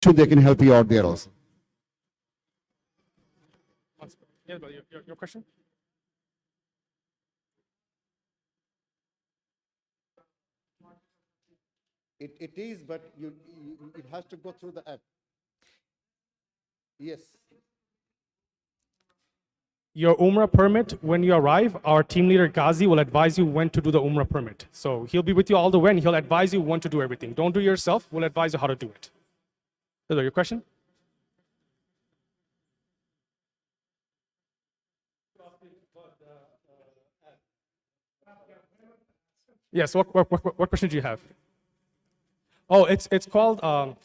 sure they can help you out there also. Yeah, but your question? It is, but it has to go through the app. Yes. Your Umrah permit, when you arrive, our team leader Ghazi will advise you when to do the Umrah permit. So he'll be with you all the way and he'll advise you when to do everything. Don't do it yourself, we'll advise you how to do it. Is that your question? Yes, what question do you have? Oh, it's called the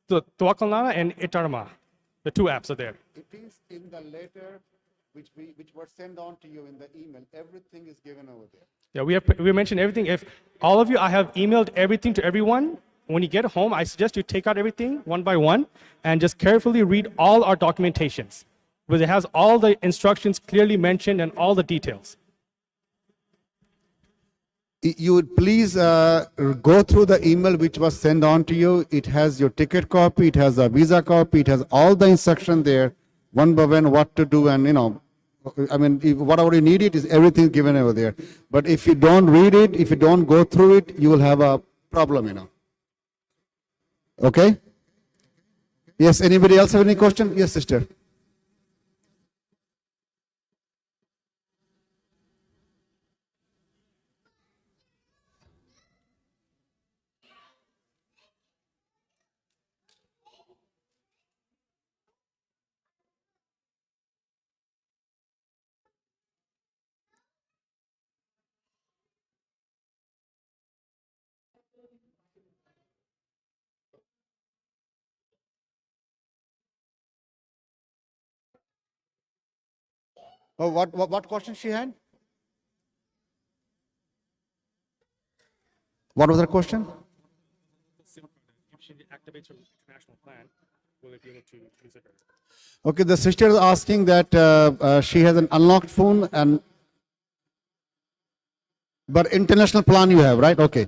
Tawakkalna and Itarma. The two apps are there. It is in the letter which was sent on to you in the email. Everything is given over there. Yeah, we mentioned everything. If all of you, I have emailed everything to everyone. When you get home, I suggest you take out everything one by one and just carefully read all our documentations, because it has all the instructions clearly mentioned and all the details. You would please go through the email which was sent on to you. It has your ticket copy, it has a visa copy, it has all the instruction there, one by one, what to do, and I mean, whatever you need, it is everything given over there. But if you don't read it, if you don't go through it, you will have a problem, Okay? Yes, anybody else have any question? Yes, sister. Oh, what question she had? What was her question? If she activates her international plan, will it be able to use it? Okay, the sister is asking that she has an unlocked phone but international plan you have, right? Okay.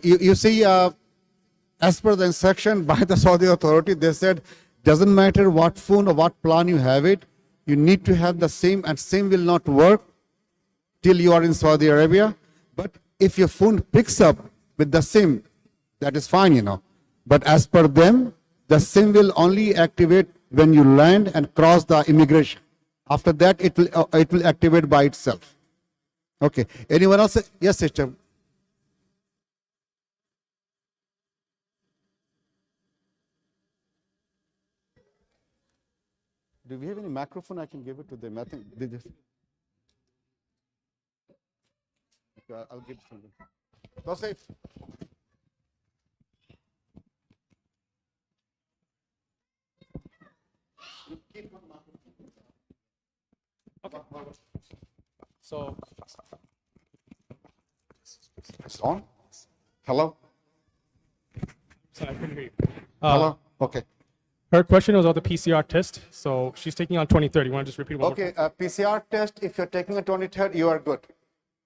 You see, as per the instruction by the Saudi authority, they said, doesn't matter what phone or what plan you have it, you need to have the same, and same will not work till you are in Saudi Arabia. But if your phone picks up with the SIM, that is fine, But as per them, the SIM will only activate when you land and cross the immigration. After that, it will activate by itself. Okay. Anyone else? Yes, sister. Do we have any microphone? I can give it to them. I think they just. Okay, I'll give it to them. Go safe. Okay. So It's on? Hello? sorry, I couldn't hear you. Hello? Okay. Her question was about the PCR test. So she's taking on 23rd. You want to just repeat one more Okay, PCR test, if you're taking a 23rd, you are good.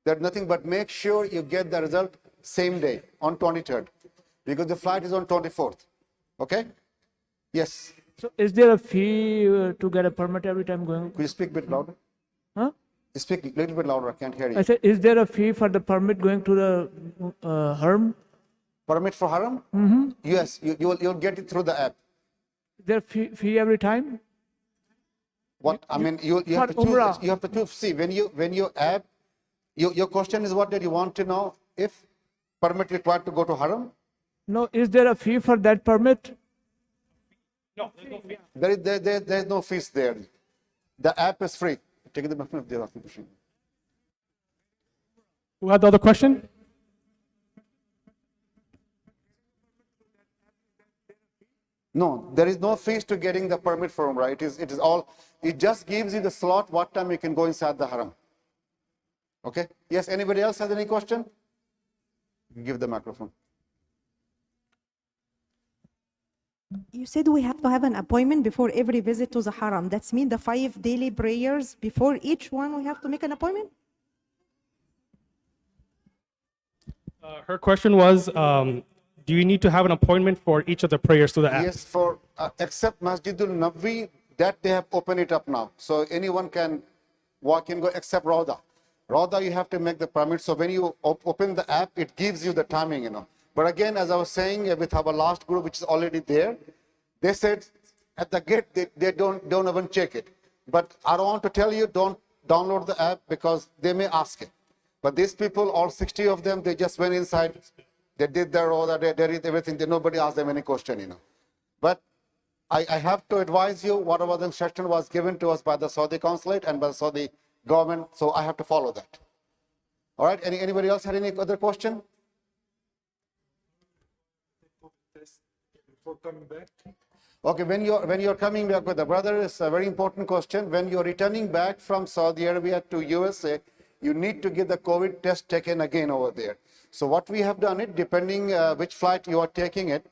There's nothing but make sure you get the result same day, on 23rd. Because the flight is on 24th. Okay? Yes. So is there a fee to get a permit every time going? Could you speak a bit louder? Huh? Speak a little bit louder. I can't hear I you. said, is there a fee for the permit going to the Haram? Permit for Haram? Yes, you'll get it through the app. Is there a fee every time? What I mean, you have to For choose. Umrah. You have to choose. See, when you app, your question is what that you want to know if permit required to go to Haram. No, is there a fee for that permit? No, there's no fee. There's no fees there. The app is free. Take the machine. Who had the other question? No, there is no fees to getting the permit for Umrah. It is all. It just gives you the slot what time you can go inside the Haram. Okay. Yes. Anybody else has any question? Give the microphone. You said we have to have an appointment before every visit to the Haram. That's mean the 5 daily prayers before each one we have to make an appointment? Her question was do you need to have an appointment for each of the prayers through the app? Yes, for except Masjidul Nabawi, that they have opened it up now. So anyone can walk in, go except Rauda. Rauda, you have to make the permit. So when you open the app, it gives you the timing, you know. But again, as I was saying, with our last group, which is already there, they said at the gate, they don't even check it. But I don't want to tell you, don't download the app because they may ask it. But these people, all 60 of them, they just went inside. They did their order, they did everything. Nobody asked them any question, you know. But I have to advise you, whatever the instruction was given to us by the Saudi consulate and by the Saudi government, so I have to follow that. All right, anybody else had any other question? Before coming back? Okay, when you're coming back with the brother, it's a very important question. When you're returning back from Saudi Arabia to USA, you need to get the COVID test taken again over there. So what we have done it, depending which flight you are taking it,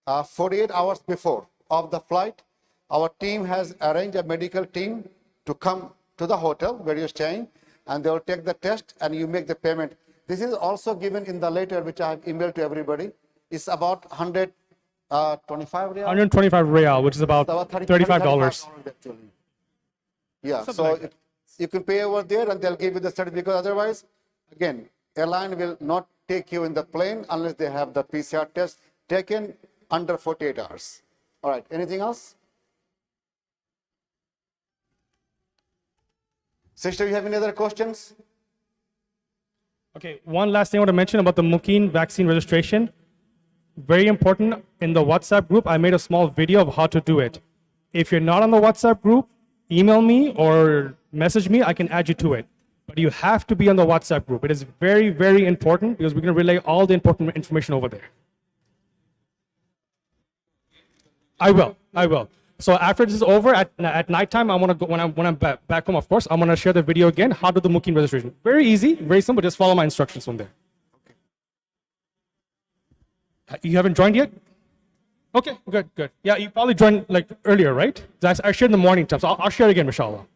48 hours before of the flight, our team has arranged a medical team to come to the hotel where you're staying, and they will take the test and you make the payment. This is also given in the letter which I have emailed to everybody. It's about 125 riyal. 125 real, which is about $35. Actually. Yeah, Something so like that. you can pay over there and they'll give you the certificate. Otherwise, again, airline will not take you in the plane unless they have the PCR test taken under 48 hours. All right, anything else? Sister, you have any other questions? Okay, one last thing I want to mention about the Mukin vaccine registration. Very important, in the WhatsApp group, I made a small video of how to do it. If you're not on the WhatsApp group, email me or message me, I can add you to it. But you have to be on the WhatsApp group. It is very, very important because we're going to relay all the important information over there. I will. So after this is over, at nighttime, I want to go, when I'm back home, of course, I'm going to share the video again, how to do Mukin registration. Very easy, very simple, just follow my instructions from there. You haven't joined yet? Okay, good. Yeah, you probably joined like earlier, right? I shared in the morning time, so I'll share again, inshallah.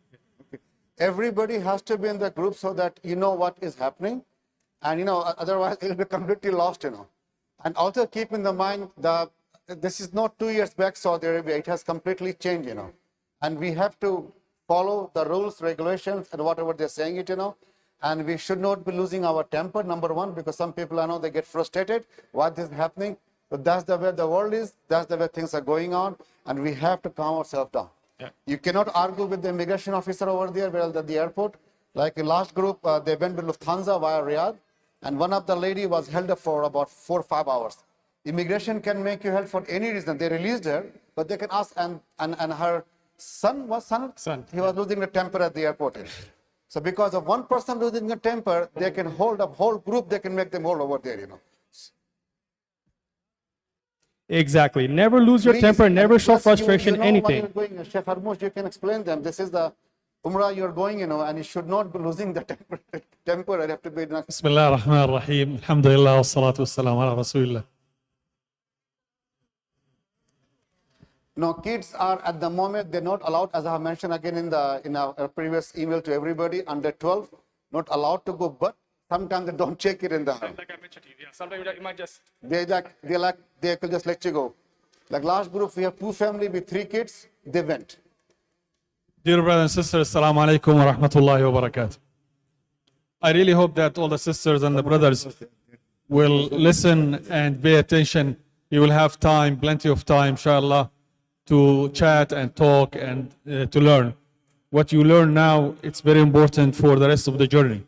Everybody has to be in the group so that you know what is happening. And, you know, otherwise it'll be completely lost, you know. And also keep in the mind this is not 2 years back Saudi Arabia. It has completely changed, you know. And we have to follow the rules, regulations, and whatever they're saying it, you know. And we should not be losing our temper, number one, because some people, I know, they get frustrated. What is happening? But that's the way the world is. That's the way things are going on. And we have to calm ourselves down. Yeah. You cannot argue with the immigration officer over there at the airport. Like in last group, they went with Lufthansa via Riyadh. And one of the lady was held up for about 4 or 5 hours. Immigration can make you held for any reason. They released her, but they can ask, and her son, he was losing the temper at the airport. So because of one person losing a temper, they can hold up whole group, they can make them hold over there, you know. Exactly. Never lose your temper, never show frustration, you know anything. When you're going, Sheikh Harmoush, you can explain them. This is the Umrah you're going, you know, and you should not be losing the temper. I have to be next. بسم الله الرحمن الرحيم الحمد لله والصلاة والسلام على رسول الله. No, kids are at the moment, they're not allowed, as I have mentioned again in our previous email to everybody, under 12, not allowed to go, but sometimes they don't check it in the house. Like I mentioned to you, yeah. Sometimes you might just... They could just let you go. Like last group, we have 2 family with 3 kids, they went. Dear brothers and sisters, Assalamu alaikum wa rahmatullahi wa barakatuh. I really hope that all the sisters and the brothers will listen and pay attention. You will have time, plenty of time, inshallah, to chat and talk and to learn. What you learn now, it's very important for the rest of the journey.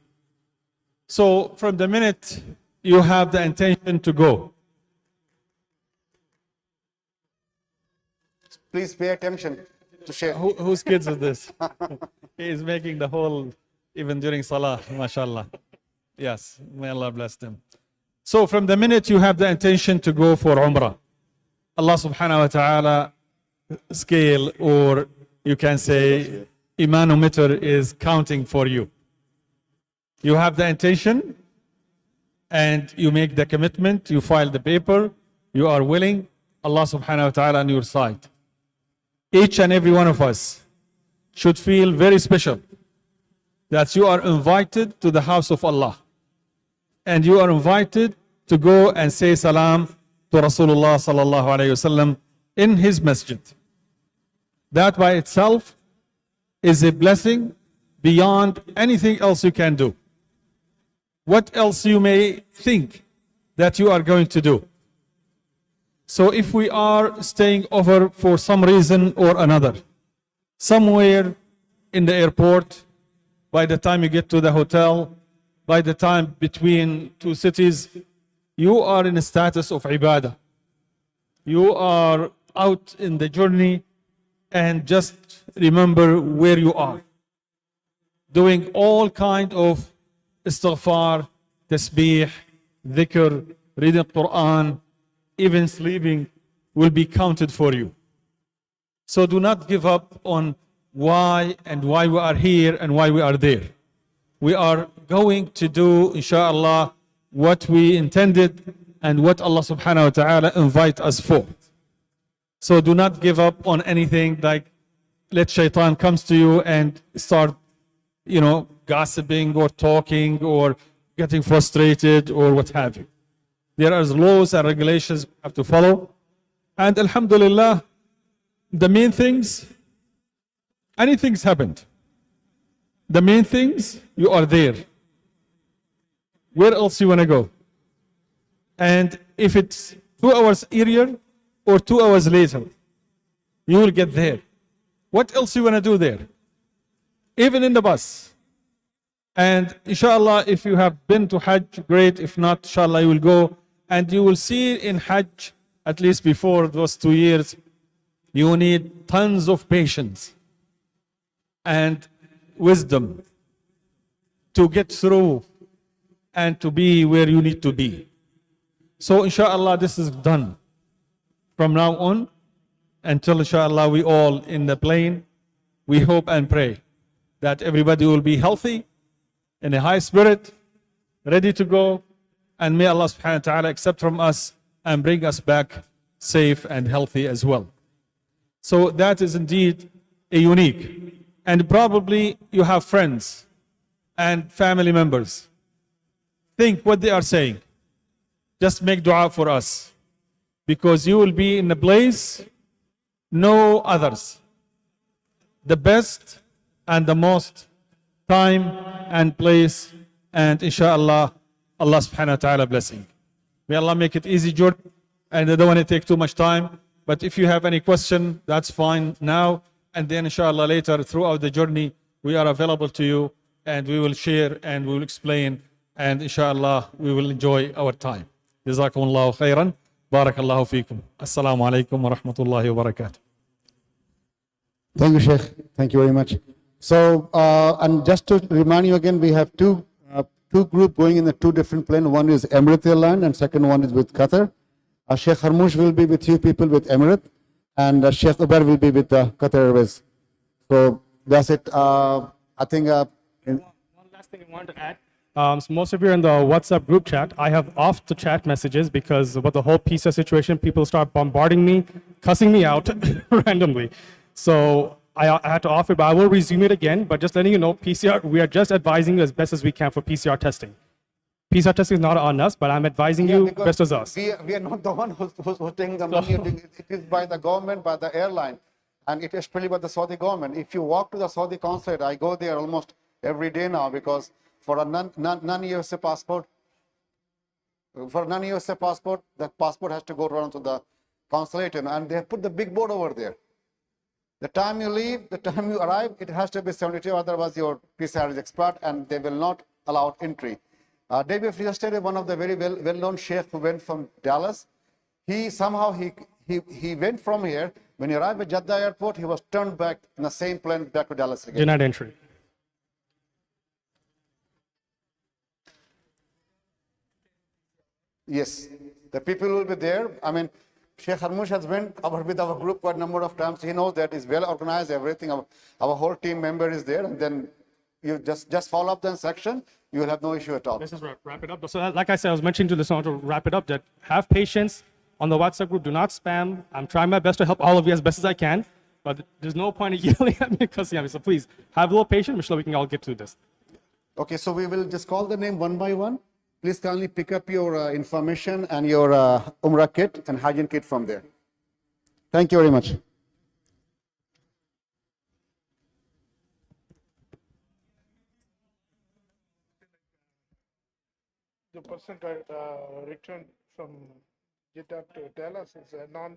So from the minute you have the intention to go, Please pay attention to share. whose kids is this? He is making the whole, even during Salah, mashallah. Yes, may Allah bless them. So from the minute you have the intention to go for Umrah, Allah subhanahu wa ta'ala scale, or you can say imanometer, is counting for you. You have the intention and you make the commitment, you file the paper, you are willing, Allah subhanahu wa ta'ala on your side. Each and every one of us should feel very special that you are invited to the house of Allah and you are invited to go and say salam to Rasulullah sallallahu alayhi wasallam in his masjid. That by itself is a blessing beyond anything else you can do. What else you may think that you are going to do. So if we are staying over for some reason or another, somewhere in the airport, by the time you get to the hotel, by the time between two cities, you are in a status of ibadah. You are out in the journey, and just remember where you are. Doing all kind of istighfar, tasbih, dhikr, reading Quran, even sleeping will be counted for you. So do not give up on why we are here and why we are there. We are going to do, inshallah, what we intended and what Allah subhanahu wa ta'ala invite us for. So do not give up on anything, like let shaitan comes to you and start, gossiping or talking or getting frustrated or what have you. There are laws and regulations we have to follow. And alhamdulillah, the main things, anything's happened. The main things, you are there. Where else you want to go? And if it's 2 hours earlier or 2 hours later, you will get there. What else you want to do there? Even in the bus. And inshallah, if you have been to Hajj, great. If not, inshallah, you will go. And you will see in Hajj, at least before those 2 years, you need tons of patience and wisdom to get through and to be where you need to be. So inshallah, this is done from now on until inshallah we all in the plane. We hope and pray that everybody will be healthy, in a high spirit, ready to go, and may Allah subhanahu wa ta'ala accept from us and bring us back safe and healthy as well. So that is indeed a unique. And probably you have friends and family members. Think what they are saying. Just make dua for us, because you will be in a place no others. The best and the most time and place, and inshallah, Allah subhanahu wa ta'ala blessing. May Allah make it easy, Jordan, and I don't want to take too much time, but if you have any question, that's fine now, and then inshallah later throughout the journey, we are available to you, and we will share and we will explain, and inshallah, we will enjoy our time. Jazakumullahu khairan. Barakallahu feekum. Assalamu alaikum wa rahmatullahi wa barakatuh. Thank you, Sheikh. Thank you very much. So, and just to remind you again, we have two groups going in the 2 different planes. One is Emirates Airline and second one is with Qatar. Sheikh Harmoush will be with you people with Emirates, and Sheikh Ubair will be with Qatar Airways. So that's it. I think. One last thing I wanted to add. So most of you are in the WhatsApp group chat. I have off the chat messages because with the whole PCR situation, people start bombarding me, cussing me out randomly. So I had to off it, but I will resume it again. But just letting you know, PCR, we are just advising you as best as we can for PCR testing. PCR testing is not on us, but I'm advising you best as us. We are not the one who's taking the money. It is by the government, by the airline, and it is really by the Saudi government. If you walk to the Saudi consulate, I go there almost every day now, because for a non-USA passport, the passport has to go around to the consulate, and they have put the big board over there. The time you leave, the time you arrive, it has to be 72, otherwise your PCR is expired and they will not allow entry. Day before yesterday, one of the very well-known sheikh who went from Dallas, he went from here. When he arrived at Jeddah airport, he was turned back in the same plane back to Dallas again. Denied entry. Yes, the people will be there. I mean, Sheikh Harmoush has went with our group quite a number of times. He knows that it's well organized, everything. Our whole team member is there, and then you just follow up the instruction. You will have no issue at all. Let's just wrap it up. So like I said, I was mentioning to listeners to wrap it up, that have patience on the WhatsApp group. Do not spam. I'm trying my best to help all of you as best as I can, but there's no point in yelling at me because so please have a little patience. I'm sure we can all get through this. Okay, so we will just call the name one by one. Please kindly pick up your information and your Umrah kit and hygiene kit from there. Thank you very much. The person returned from Jeddah to Dallas is a non